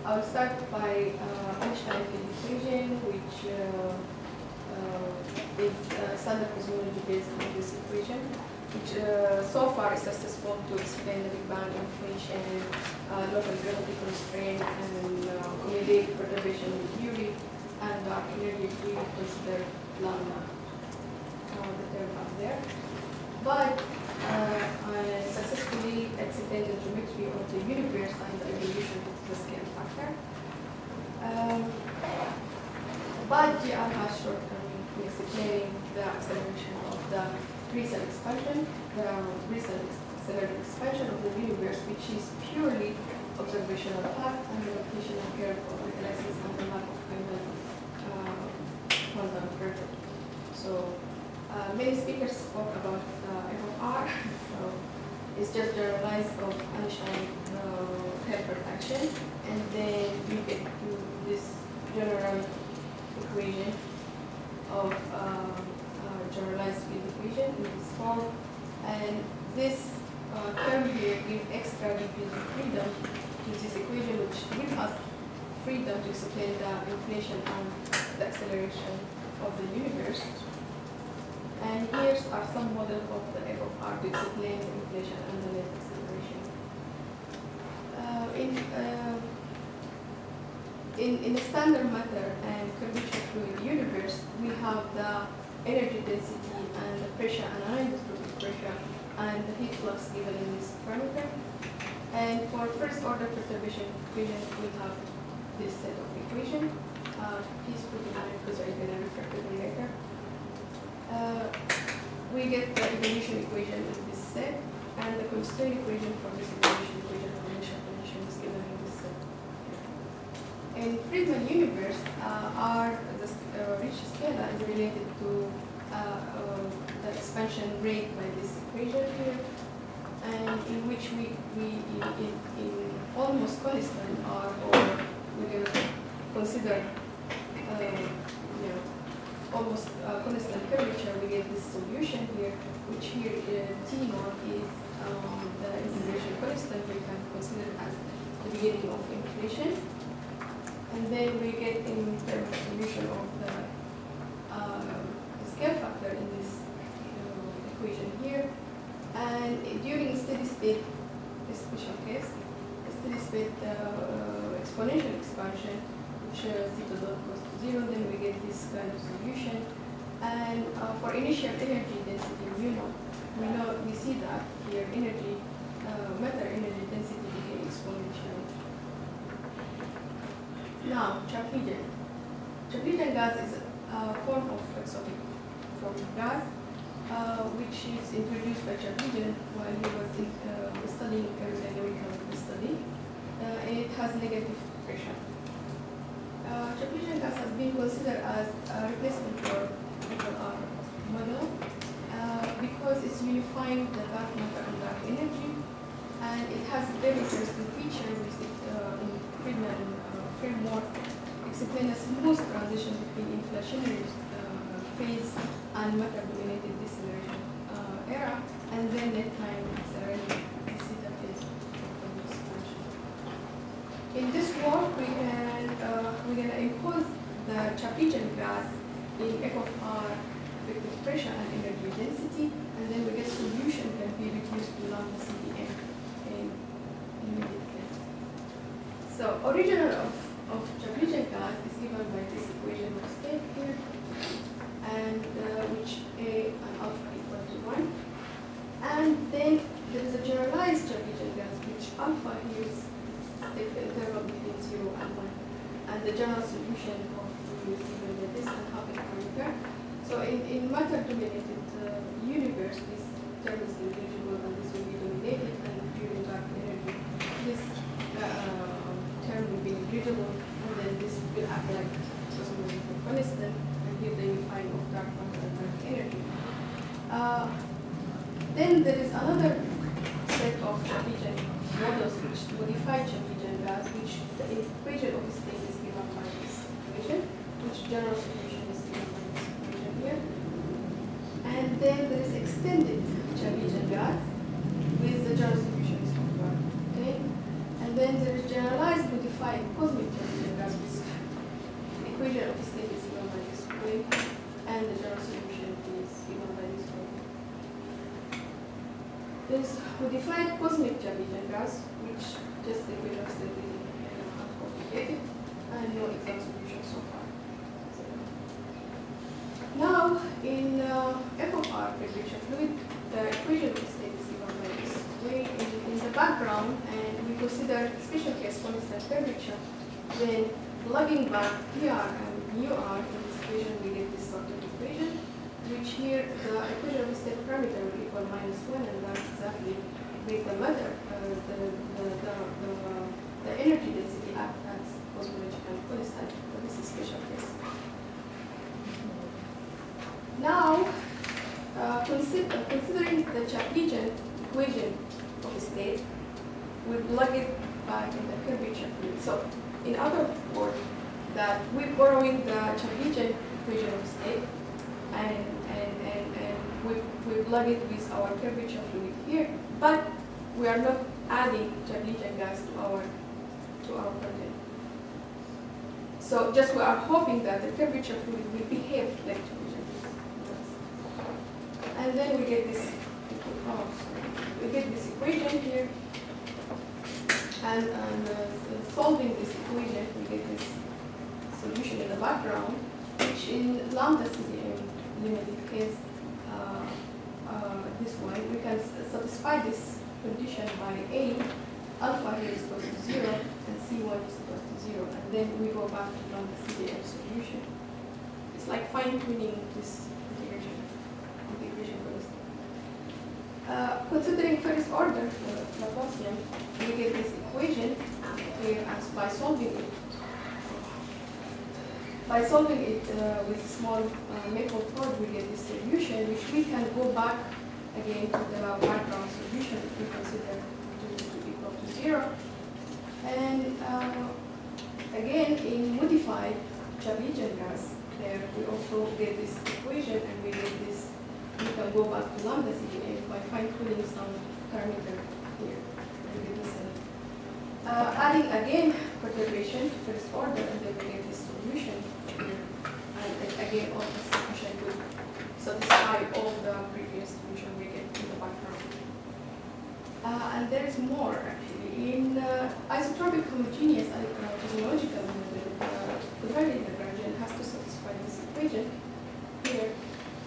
I'll start by Einstein's equation, which is standard cosmology based on this equation, which so far is successful to explain the Big Bang, inflation, local gravity constraint, and accommodate perturbation in theory, and dark energy if we consider lambda, the term up there. But I successfully explained the geometry of the universe and the evolution of the scale factor. But GR has shortcomings in explaining the acceleration of the recent expansion, the recent accelerated expansion of the universe, which is purely observational fact and the rotational curve of the galaxies and the lack of quantum perfect. So many speakers spoke about f of r, so it's just generalized of Einstein Hilbert action, and then you get to this general equation of generalized field equation in this form, and this term here gives extra degree of freedom to this equation, which gives us freedom to explain the inflation and the acceleration of the universe. And here are some models of the f of r to explain the inflation and the net acceleration. In the standard matter and curvature fluid universe, we have the energy density and the pressure and anisotropic pressure and the heat flux given in this parameter. And for first order perturbation equation, we have this set of equations. Please put it on it because I'm going to refer to them later. We get the evolution equation in this set, and the constraint equation from this evolution equation from the Chaplygin is given in this set. In Friedman universe, the Ricci scalar is related to the expansion rate by this equation here, and in which we in almost constant or we're going to consider almost constant curvature, we get this solution here, which here T0 is the integration constant we can consider as the beginning of inflation. And then we get in terms of solution of the scale factor in this equation here. And during steady state, a special case, steady state exponential expansion, which theta dot goes to 0, then we get this kind of solution. And for initial energy density we see that here energy, matter energy density became exponential. Now, Chaplygin. Chaplygin gas is a form of exotic form of gas, which is introduced by Chaplygin while he was studying aerodynamical study. And it has negative pressure. Chaplygin gas has been considered as a replacement for our model because it's unifying the dark matter and dark energy, and it has a very interesting feature which it in Friedman framework explain a smooth transition between inflationary phase and matter-dominated deceleration era, and then that time accelerating the theta phase of the expansion. In this work, we're going to impose the Chaplygin gas in f of r effective pressure and energy density, and then we get solution can be reduced to lambda CDM in immediate case. So original of Chaplygin gas is given by this equation of state here, and which A and alpha equal to 1. And then there is a generalized Chaplygin gas, which alpha here is the interval between 0 and 1. And the general solution of the is given by this and half a parameter. So in matter-dominated universe, this term is negligible and this will be dominated, and during dark energy, this term will be negligible, and then this will act like cosmological constant and give the unifying of dark matter and dark energy. Then there is another set of Chaplygin models which modify Chaplygin gas, which the equation of state is given by this equation, which general solution is given by this equation here. And then there is extended Chaplygin gas with the general solution is given. Okay? And then there is generalized modified cosmological There's modified cosmic Chaplygin gas, which just the equation of state is uncomplicated, and no exact solution so far. Now, in f of r curvature fluid, the equation of state is given by this way in the background, and we consider special case constant curvature. Then, plugging back PR and mu r in this equation, we get this sort of equation, which here the equation of state parameter will equal -1, and that's exactly make the matter, the energy density act as cosmological constant for this special case. Now, considering the Chaplygin equation of a state, we plug it back in the curvature fluid. So, in other words, that we're borrowing the Chaplygin equation of state, and we plug it with our curvature fluid here, but we are not adding Chaplygin gas to our content. So just we are hoping that the curvature fluid will behave like Chaplygin gas. And then we get this equation here, and solving this equation, we get this solution in the background, which in lambda CDM limited case, this one, we can satisfy this condition by A, alpha here is equal to 0, and C1 is equal to 0, and then we go back to lambda CDM solution. It's like fine-tuning this integration for this. Considering first order Laplacian, we get this equation here as by solving it. By solving it with small maple code, we get this solution, which we can go back again to the background solution if we consider to equal to 0. And again, in modified Chaplygin gas, there we also get this equation, and we get this. We can go back to lambda CDM by fine-tuning some parameter here. We get this. Adding again perturbation to first order, and then we get this solution here. And again, all the solution will satisfy all the previous solution we get in the background. And there is more actually. In isotropic homogeneous cosmological model, the quadratic Lagrangian has to satisfy this equation here.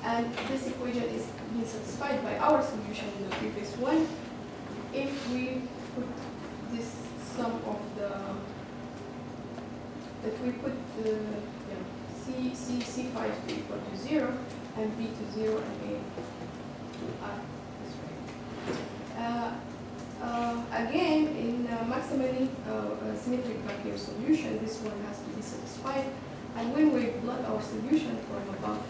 And this equation is being satisfied by our solution in the previous one. If we put this sum of the, that we put the C5 to equal to 0, and B to 0, and A to R this way. Again, in maximally symmetric vacuum solution, this one has to be satisfied. And when we plot our solution from above,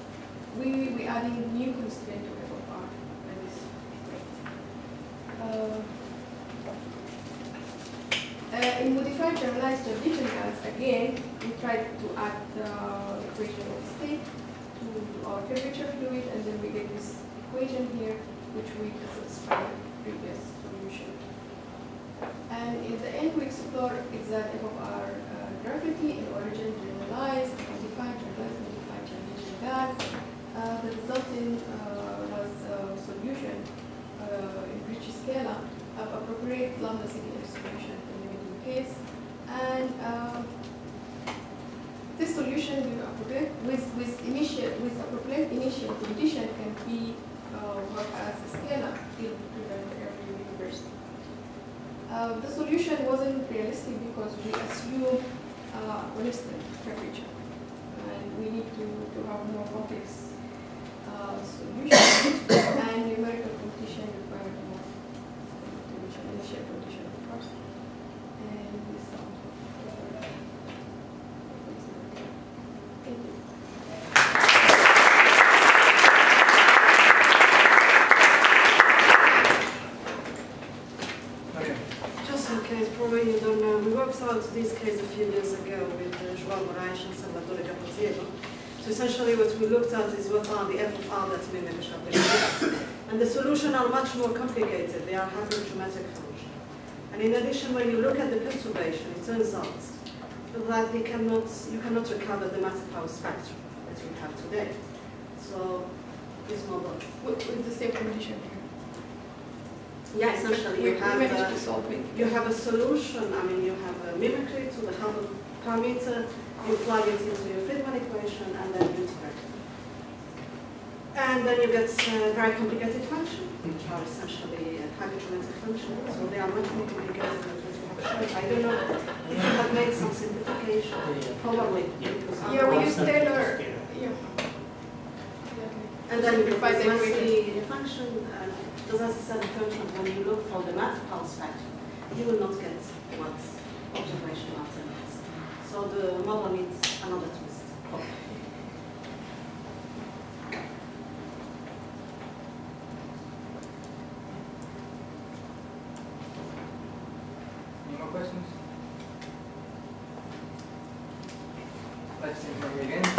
we adding new constraint to f of r by this way. In modified generalized Chaplygin gas, again, we tried to add the equation of state to our curvature fluid, and then we get this equation here, which we can satisfy the previous solution. And in the end, we explore exact f of r gravity in origin generalized, modified Chaplygin gas. The resulting was a solution in Ricci scalar of appropriate lambda CDM solution in the middle case. And this solution with appropriate initial condition can be work as a scalar field to the every universe. The solution wasn't realistic because we assume constant temperature, and we need to have more complex solution, and numerical condition required more initial condition, of course. And this thank you. Okay. Just in case, probably you don't know, we worked out this case a few years ago with João Moraes and Salvatore Capozziello. So essentially what we looked at is what are the f of r that mimic a Chaplygin gas. And the solutions are much more complicated. They are hypergeometric functions. And in addition, when you look at the perturbation, it turns out that you cannot recover the matter power spectrum that we have today. So this model with the same condition here. Yeah, essentially We managed to solve it. you have a solution. I mean, you have a mimicry to the Hubble parameter. You plug it into your Friedman equation, and then you integrate it. And then you get very complicated functions, which are essentially hypergeometric functions. So they are much more complicated than what you have shown. I don't know if you have made some simplification. Probably. Yeah, we use Taylor. Yeah. And then you get By this the massively function. Because as I said, unfortunately, when you look for the math pulse factor, you will not get what observational answer is. So the model needs another twist. Any more questions? Let's see again.